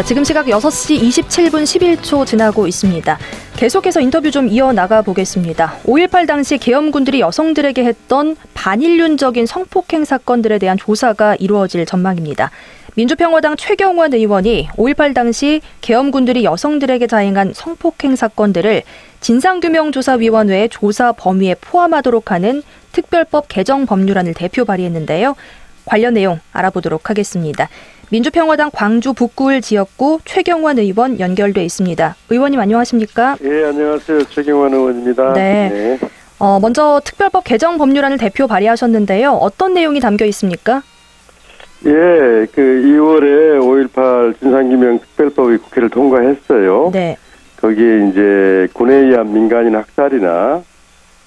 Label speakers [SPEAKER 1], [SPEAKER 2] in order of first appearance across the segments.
[SPEAKER 1] 지금 시각 6시 27분 11초 지나고 있습니다. 계속해서 인터뷰 좀 이어나가 보겠습니다. 5.18 당시 계엄군들이 여성들에게 했던 반인륜적인 성폭행 사건들에 대한 조사가 이루어질 전망입니다. 민주평화당 최경환 의원이 5.18 당시 계엄군들이 여성들에게 자행한 성폭행 사건들을 진상규명조사위원회의 조사 범위에 포함하도록 하는 특별법 개정 법률안을 대표 발의했는데요. 관련 내용 알아보도록 하겠습니다. 민주평화당 광주 북구을 지역구 최경환 의원 연결돼 있습니다. 의원님 안녕하십니까?
[SPEAKER 2] 예, 안녕하세요. 최경환 의원입니다.
[SPEAKER 1] 네. 먼저 특별법 개정 법률안을 대표 발의하셨는데요. 어떤 내용이 담겨 있습니까?
[SPEAKER 2] 예, 2월에 5.18 진상규명 특별법이 국회를 통과했어요.
[SPEAKER 1] 네.
[SPEAKER 2] 거기에 이제 군에 의한 민간인 학살이나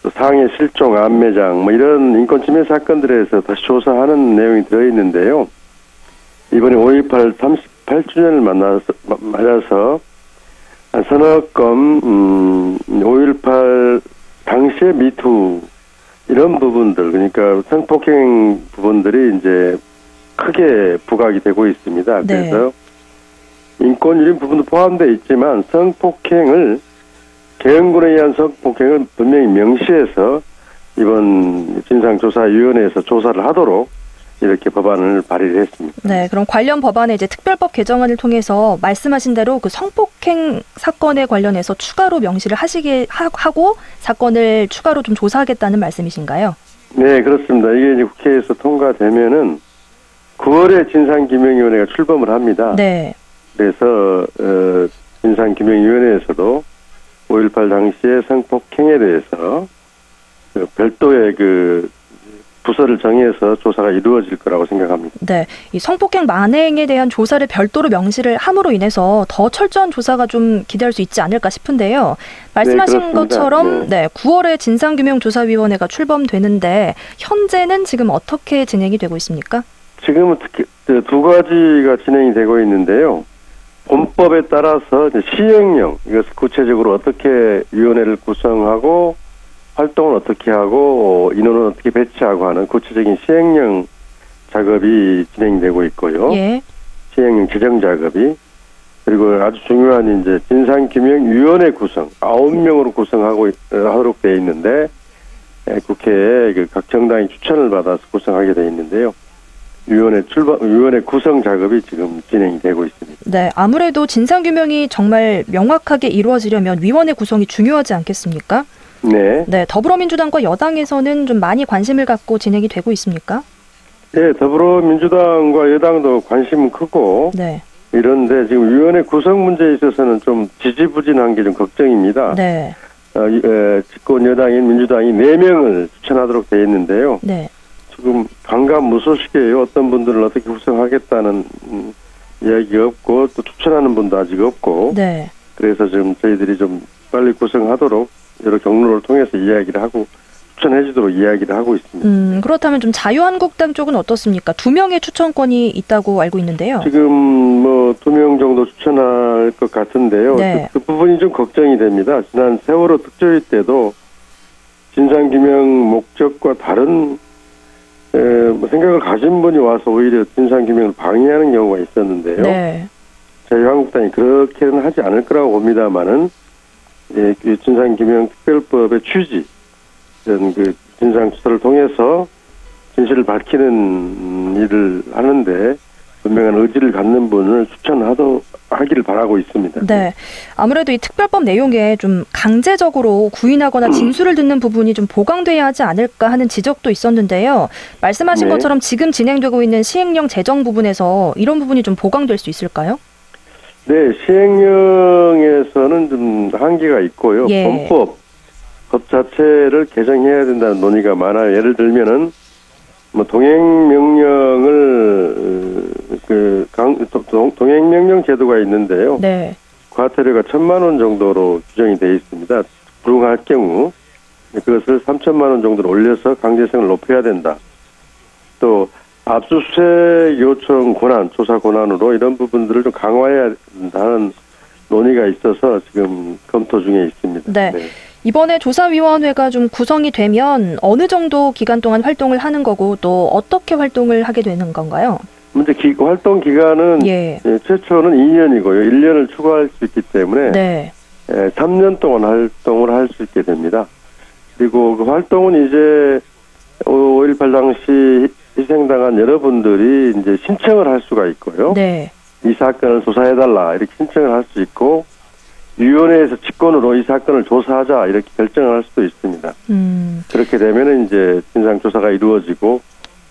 [SPEAKER 2] 또 상해 실종, 암매장 이런 인권 침해 사건들에 대해서 다시 조사하는 내용이 들어있는데요. 이번에 5.18 38주년을 맞아서 서너 건 5.18 당시의 미투 이런 부분들, 그러니까 성폭행 부분들이 이제 크게 부각이 되고 있습니다.
[SPEAKER 1] 네.
[SPEAKER 2] 그래서 인권 이런 부분도 포함되어 있지만 성폭행을 계엄군에 의한 성폭행을 분명히 명시해서 이번 진상조사위원회에서 조사를 하도록 이렇게 법안을 발의를 했습니다.
[SPEAKER 1] 네, 그럼 관련 법안에 이제 특별법 개정안을 통해서 말씀하신 대로 그 성폭행 사건에 관련해서 추가로 명시를 하고 사건을 추가로 좀 조사하겠다는 말씀이신가요?
[SPEAKER 2] 네, 그렇습니다. 이게 이제 국회에서 통과되면은 9월에 진상규명위원회가 출범을 합니다.
[SPEAKER 1] 네.
[SPEAKER 2] 그래서 진상규명위원회에서도 5.18 당시의 성폭행에 대해서 별도의 부서를 정해서 조사가 이루어질 거라고 생각합니다.
[SPEAKER 1] 네, 이 성폭행 만행에 대한 조사를 별도로 명시를 함으로 인해서 더 철저한 조사가 좀 기대할 수 있지 않을까 싶은데요. 말씀하신
[SPEAKER 2] 네,
[SPEAKER 1] 것처럼 9월에 진상규명조사위원회가 출범되는데 현재는 지금 어떻게 진행이 되고 있습니까?
[SPEAKER 2] 지금은 특히 두 가지가 진행이 되고 있는데요. 본법에 따라서 시행령, 이것을 구체적으로 어떻게 위원회를 구성하고 활동을 어떻게 하고 인원을 어떻게 배치하고 하는 구체적인 시행령 작업이 진행되고 있고요.
[SPEAKER 1] 예.
[SPEAKER 2] 시행령 제정 작업이, 그리고 아주 중요한 이제 진상규명위원회 구성 9명으로 하도록 되어 있는데 국회에 각 정당이 추천을 받아서 구성하게 되어 있는데요. 위원회 구성 작업이 지금 진행이 되고 있습니다.
[SPEAKER 1] 네, 아무래도 진상규명이 정말 명확하게 이루어지려면 위원회 구성이 중요하지 않겠습니까?
[SPEAKER 2] 네.
[SPEAKER 1] 네, 더불어민주당과 여당에서는 좀 많이 관심을 갖고 진행이 되고 있습니까?
[SPEAKER 2] 네, 더불어민주당과 여당도 관심은 크고,
[SPEAKER 1] 네.
[SPEAKER 2] 이런데 지금 위원회 구성 문제에 있어서는 좀 지지부진한 게 좀 걱정입니다.
[SPEAKER 1] 네.
[SPEAKER 2] 집권 여당인 민주당이 4명을 추천하도록 되어 있는데요.
[SPEAKER 1] 네.
[SPEAKER 2] 지금 반감무소식이에요. 어떤 분들을 어떻게 구성하겠다는 이야기가 없고 또 추천하는 분도 아직 없고.
[SPEAKER 1] 네.
[SPEAKER 2] 그래서 지금 저희들이 좀 빨리 구성하도록 여러 경로를 통해서 이야기를 하고 추천해주도록 이야기를 하고 있습니다.
[SPEAKER 1] 그렇다면 좀 자유한국당 쪽은 어떻습니까? 2명의 추천권이 있다고 알고 있는데요.
[SPEAKER 2] 지금 2명 정도 추천할 것 같은데요.
[SPEAKER 1] 네.
[SPEAKER 2] 그 부분이 좀 걱정이 됩니다. 지난 세월호 특조위 때도 진상규명 목적과 다른 생각을 가진 분이 와서 오히려 진상규명을 방해하는 경우가 있었는데요.
[SPEAKER 1] 네.
[SPEAKER 2] 자유한국당이 그렇게는 하지 않을 거라고 봅니다만은 진상규명 특별법의 취지, 이런 진상수사를 통해서 진실을 밝히는 일을 하는데 분명한 의지를 갖는 분을 추천하기를 바라고 있습니다.
[SPEAKER 1] 네, 아무래도 이 특별법 내용에 좀 강제적으로 구인하거나 진술을 듣는 부분이 좀 보강돼야 하지 않을까 하는 지적도 있었는데요. 말씀하신 것처럼 지금 진행되고 있는 시행령 제정 부분에서 이런 부분이 좀 보강될 수 있을까요?
[SPEAKER 2] 네, 시행령에서는 좀 한계가 있고요.
[SPEAKER 1] 예.
[SPEAKER 2] 법 자체를 개정해야 된다는 논의가 많아요. 예를 들면은 동행명령을 동행명령 제도가 있는데요.
[SPEAKER 1] 네.
[SPEAKER 2] 과태료가 1,000만 원 정도로 규정이 되어 있습니다. 불응할 경우 그것을 3,000만 원 정도로 올려서 강제성을 높여야 된다. 또 압수수색 요청 권한, 조사 권한으로 이런 부분들을 좀 강화해야 한다는 논의가 있어서 지금 검토 중에 있습니다.
[SPEAKER 1] 네. 네. 이번에 조사위원회가 좀 구성이 되면 어느 정도 기간 동안 활동을 하는 거고 또 어떻게 활동을 하게 되는 건가요?
[SPEAKER 2] 문제 활동 기간은
[SPEAKER 1] 예.
[SPEAKER 2] 최초는 2년이고요. 1년을 추가할 수 있기 때문에
[SPEAKER 1] 네.
[SPEAKER 2] 3년 동안 활동을 할 수 있게 됩니다. 그리고 그 활동은 이제 5.18 당시 희생당한 여러분들이 이제 신청을 할 수가 있고요.
[SPEAKER 1] 네.
[SPEAKER 2] 이 사건을 조사해달라 이렇게 신청을 할 수 있고 위원회에서 직권으로 이 사건을 조사하자 이렇게 결정을 할 수도 있습니다. 그렇게 되면 이제 진상조사가 이루어지고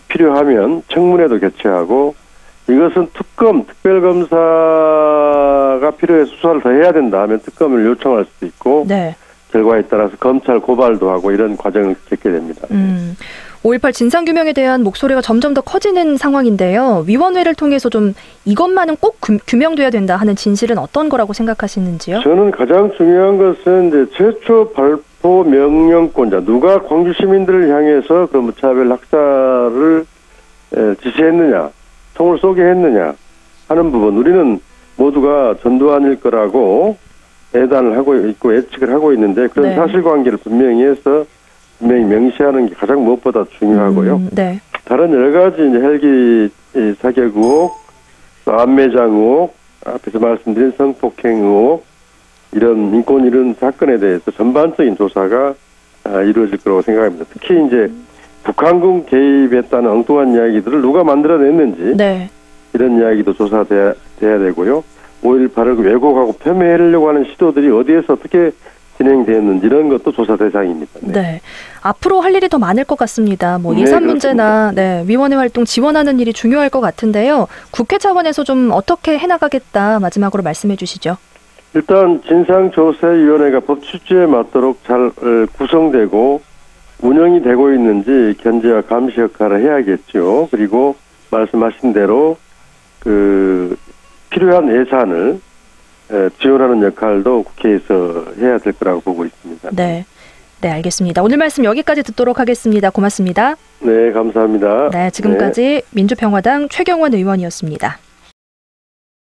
[SPEAKER 2] 필요하면 청문회도 개최하고 이것은 특별검사가 필요해 수사를 더 해야 된다 하면 특검을 요청할 수도 있고
[SPEAKER 1] 네.
[SPEAKER 2] 결과에 따라서 검찰 고발도 하고 이런 과정을 겪게 됩니다.
[SPEAKER 1] 5.18 진상규명에 대한 목소리가 점점 더 커지는 상황인데요. 위원회를 통해서 좀 이것만은 꼭 규명돼야 된다 하는 진실은 어떤 거라고 생각하시는지요?
[SPEAKER 2] 저는 가장 중요한 것은 이제 최초 발포 명령권자, 누가 광주 시민들을 향해서 그 무차별 학살을 지시했느냐, 총을 쏘게 했느냐 하는 부분, 우리는 모두가 전두환일 거라고 예단을 하고 있고 예측을 하고 있는데 그런
[SPEAKER 1] 네.
[SPEAKER 2] 사실관계를 분명히 해서 분명히 명시하는 게 가장 무엇보다 중요하고요.
[SPEAKER 1] 네.
[SPEAKER 2] 다른 여러 가지 이제 헬기 사격 의혹, 또 안매장 의혹, 앞에서 말씀드린 성폭행 의혹, 이런 인권 이런 사건에 대해서 전반적인 조사가 이루어질 거라고 생각합니다. 특히 이제 북한군 개입했다는 엉뚱한 이야기들을 누가 만들어냈는지
[SPEAKER 1] 네.
[SPEAKER 2] 이런 이야기도 조사돼야 되고요. 5.18을 왜곡하고 폄훼하려고 하는 시도들이 어디에서 어떻게 진행되었는지 이런 것도 조사 대상입니다.
[SPEAKER 1] 네. 네. 앞으로 할 일이 더 많을 것 같습니다. 뭐 예산 문제나 위원회 활동 지원하는 일이 중요할 것 같은데요. 국회 차원에서 좀 어떻게 해나가겠다 마지막으로 말씀해 주시죠.
[SPEAKER 2] 일단 진상조사위원회가 법 취지에 맞도록 잘 구성되고 운영이 되고 있는지 견제와 감시 역할을 해야겠죠. 그리고 말씀하신 대로 필요한 예산을 지원하는 역할도 국회에서 해야 될 거라고 보고 있습니다.
[SPEAKER 1] 네. 네, 알겠습니다. 오늘 말씀 여기까지 듣도록 하겠습니다. 고맙습니다.
[SPEAKER 2] 네, 감사합니다.
[SPEAKER 1] 네, 지금까지 민주평화당 최경원 의원이었습니다.